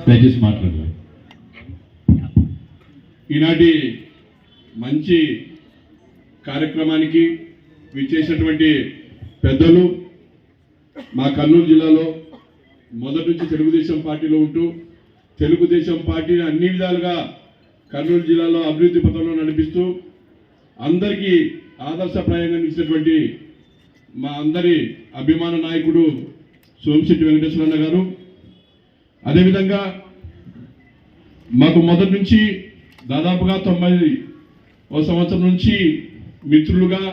దయచేసి మాట్లాడలేదు. ఈనాటి మంచి కార్యక్రమానికి విచ్చేసినటువంటి పెద్దలు, మా కర్నూలు జిల్లాలో మొదటి నుంచి తెలుగుదేశం పార్టీలో ఉంటూ తెలుగుదేశం పార్టీని అన్ని విధాలుగా కర్నూలు జిల్లాలో అభివృద్ధి పథంలో నడిపిస్తూ అందరికీ ఆదర్శప్రాయంగా నిలిచినటువంటి మా అందరి అభిమాన నాయకుడు సోమిశెట్టి వెంకటేశ్వరన్న గారు, అదేవిధంగా మాకు మొదటి నుంచి దాదాపుగా 90వ సంవత్సరం నుంచి మిత్రులుగా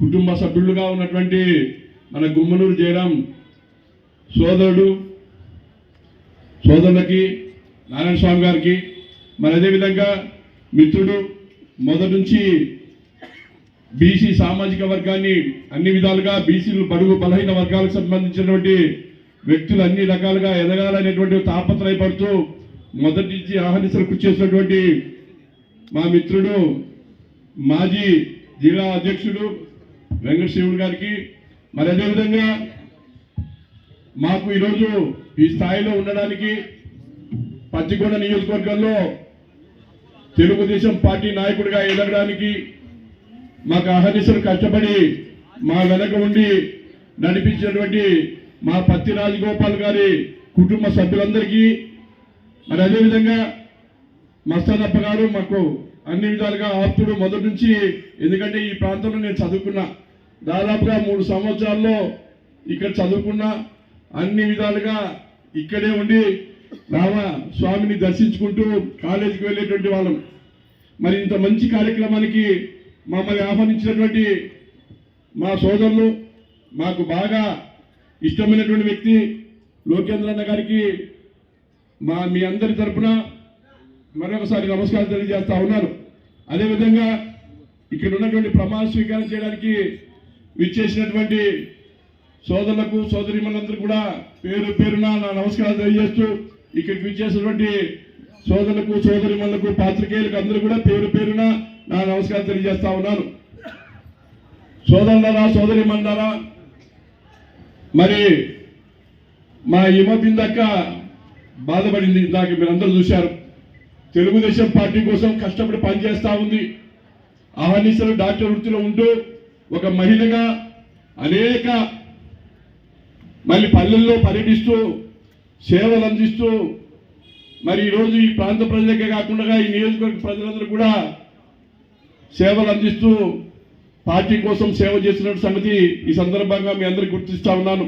కుటుంబ సభ్యులుగా ఉన్నటువంటి మన గుమ్మనూరు జయరాం సోదరులకి నారాయణ స్వామి గారికి, మరి అదేవిధంగా మిత్రుడు మొదటి నుంచి బీసీ సామాజిక వర్గాన్ని అన్ని విధాలుగా బీసీలు బడుగు బలహీన వర్గాలకు సంబంధించినటువంటి వ్యక్తులు అన్ని రకాలుగా ఎదగాలనేటువంటి తాపత్రయపడుతూ మొదటి నుంచి ఆహ్వానించలు కృషి చేసినటువంటి మా మిత్రుడు మాజీ జిల్లా అధ్యక్షుడు వెంకటశివుడు గారికి, మరి అదేవిధంగా మాకు ఈరోజు ఈ స్థాయిలో ఉండడానికి పత్తికొండ నియోజకవర్గంలో తెలుగుదేశం పార్టీ నాయకుడిగా ఎదగడానికి మాకు అహర్నిశలు కష్టపడి మా వెనక ఉండి నడిపించినటువంటి మా పత్తి రాజగోపాల్ గారి కుటుంబ సభ్యులందరికీ, మరి అదేవిధంగా మస్తానప్ప గారు మాకు అన్ని విధాలుగా ఆప్తుడు మొదటి నుంచి. ఎందుకంటే ఈ ప్రాంతంలో నేను చదువుకున్నా, దాదాపుగా 3 సంవత్సరాల్లో ఇక్కడ చదువుకున్నా, అన్ని విధాలుగా ఇక్కడే ఉండి రామ స్వామిని దర్శించుకుంటూ కాలేజీకి వెళ్ళేటువంటి వాళ్ళం. మరి ఇంత మంచి కార్యక్రమానికి మమ్మల్ని ఆహ్వానించినటువంటి మా సోదరులు, మాకు బాగా ఇష్టమైనటువంటి వ్యక్తి లోకేంద్రన్న గారికి మీ అందరి తరఫున మరొకసారి నమస్కారం తెలియజేస్తా ఉన్నాను. అదేవిధంగా ఇక్కడ ఉన్నటువంటి ప్రమాణ స్వీకారం చేయడానికి విచ్చేసినటువంటి సోదరులకు సోదరిమణులందరూ కూడా పేరు పేరున నా నమస్కారాలు తెలియజేస్తూ, ఇక్కడికి విచ్చేసినటువంటి సోదరులకు సోదరిమణులకు పాత్రికేయులకు అందరూ కూడా పేరు పేరున నా నమస్కారం తెలియజేస్తా ఉన్నాను. సోదరులారా సోదరిమణులారా, మరి మా హిమబిందక్క బాధపడింది, ఇందాక మీరందరూ చూశారు. తెలుగుదేశం పార్టీ కోసం కష్టపడి పనిచేస్తూ ఉంది. అహర్నిశలు డాక్టర్ వృత్తిలో ఉంటూ ఒక మహిళగా అనేక మళ్ళీ పల్లెల్లో పర్యటిస్తూ సేవలు అందిస్తూ, మరి ఈరోజు ఈ ప్రాంత ప్రజలకే కాకుండా ఈ నియోజకవర్గ ప్రజలందరూ కూడా సేవలు అందిస్తూ పార్టీ కోసం సేవ చేస్తున్న సంగతి ఈ సందర్భంగా మీ అందరికి గుర్తిస్తా ఉన్నాను.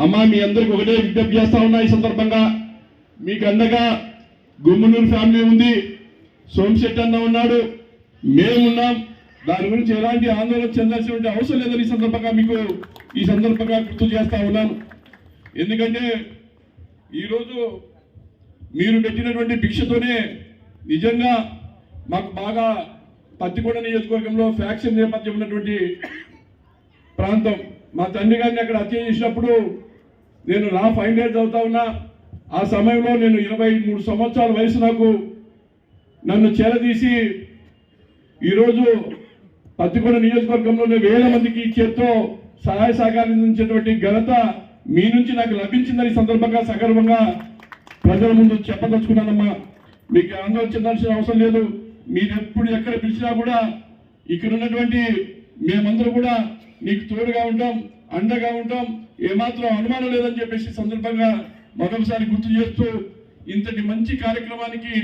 అమ్మా, మీ అందరికి ఒకటే విజ్ఞప్తి చేస్తా ఉన్నా, ఈ సందర్భంగా మీకు అండగా గుమ్మనూరు ఫ్యామిలీ ఉంది, సోమిశెట్టి అన్న ఉన్నాడు, మేమున్నాం. దాని గురించి ఎలాంటి ఆందోళన చెందాల్సిన అవసరం లేదని మీకు ఈ సందర్భంగా గుర్తు చేస్తా ఉన్నాను. ఎందుకంటే ఈరోజు మీరు పెట్టినటువంటి భిక్షతోనే నిజంగా మాకు బాగా పత్తికొండ నియోజకవర్గంలో ఫ్యాక్షన్ నేపథ్యం ఉన్నటువంటి ప్రాంతం. మా తండ్రి గారిని అక్కడ హత్య చేసినప్పుడు నేను లా ఫైనల్ ఇయర్ చదువుతా ఉన్నా. ఆ సమయంలో నేను 23 సంవత్సరాల వయసు నాకు. నన్ను చేరదీసి ఈరోజు పత్తికొండ నియోజకవర్గంలోనే వేల మందికి చేత్తో సహాయ సహకారం అందించేటువంటి ఘనత మీ నుంచి నాకు లభించిందని సందర్భంగా సగర్వంగా ప్రజల ముందు చెప్పదలుచుకున్నానమ్మా. మీకు ఆందోళన చెందాల్సిన అవసరం లేదు. మీరు ఎప్పుడు ఎక్కడ పిలిచినా కూడా ఇక్కడ ఉన్నటువంటి మేమందరూ కూడా నీకు తోడుగా ఉంటాం, అండగా ఉంటాం, ఏమాత్రం అనుమానం లేదని చెప్పేసి సందర్భంగా మరొకసారి గుర్తు చేస్తూ, ఇంతటి మంచి కార్యక్రమానికి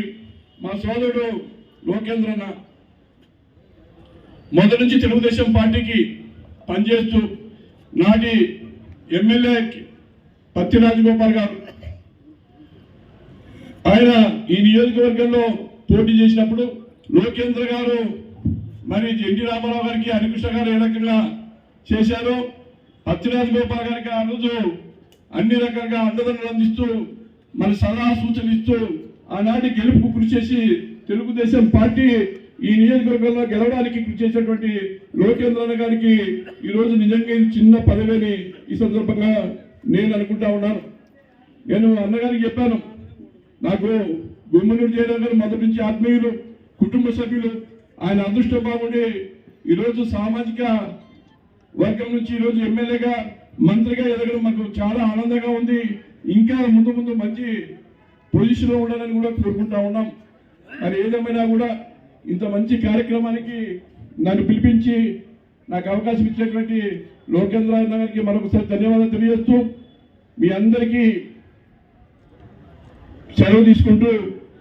మా సోదరుడు లోకేంద్రన్న మొదటి నుంచి తెలుగుదేశం పార్టీకి పనిచేస్తూ నాటి ఎమ్మెల్యే పత్తి రాజగోపాల్ గారు ఆయన ఈ నియోజకవర్గంలో పోటీ చేసినప్పుడు లోకేంద్ర గారు మరి ఎన్టీ రామారావు గారికి హరికృష్ణ గారు ఏ రకంగా చేశారో పత్తి రాజగోపాల్ గారికి ఆ రోజు అన్ని రకాలుగా అండదండలు అందిస్తూ మన సలహా సూచనలు ఇస్తూ ఆనాటి గెలుపుకు కృషి చేసి తెలుగుదేశం పార్టీ ఈ నియోజకవర్గంలో గెలవడానికి కృషి చేసినటువంటి లోకేంద్రన్న గారికి ఈరోజు నిజంగా చిన్న పదవిని ఈ సందర్భంగా నేను అనుకుంటా ఉన్నాను. నేను అన్నగారికి చెప్పాను, నాకు గుమ్మనూరు జయరాం గారు మొదటి నుంచి ఆత్మీయులు, కుటుంబ సభ్యులు. ఆయన అదృష్టం బాగుండి ఈరోజు సామాజిక వర్గం నుంచి ఈరోజు ఎమ్మెల్యేగా మంత్రిగా ఎదగడం మాకు చాలా ఆనందంగా ఉంది. ఇంకా ముందు ముందు మంచి పొజిషన్లో ఉండాలని కూడా కోరుకుంటా ఉన్నాం. మరి ఏదేమైనా కూడా ఇంత మంచి కార్యక్రమానికి నన్ను పిలిపించి నాకు అవకాశం ఇచ్చినటువంటి లోకేంద్ర గారికి మరొకసారి ధన్యవాదాలు తెలియజేస్తూ మీ అందరికీ సెలవు తీసుకుంటూ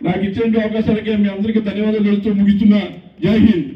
నాకు ఇచ్చే అవకాశాలకే మీ అందరికీ ధన్యవాదాలు తెలుస్తూ ముగిస్తున్నా. జై హింద్.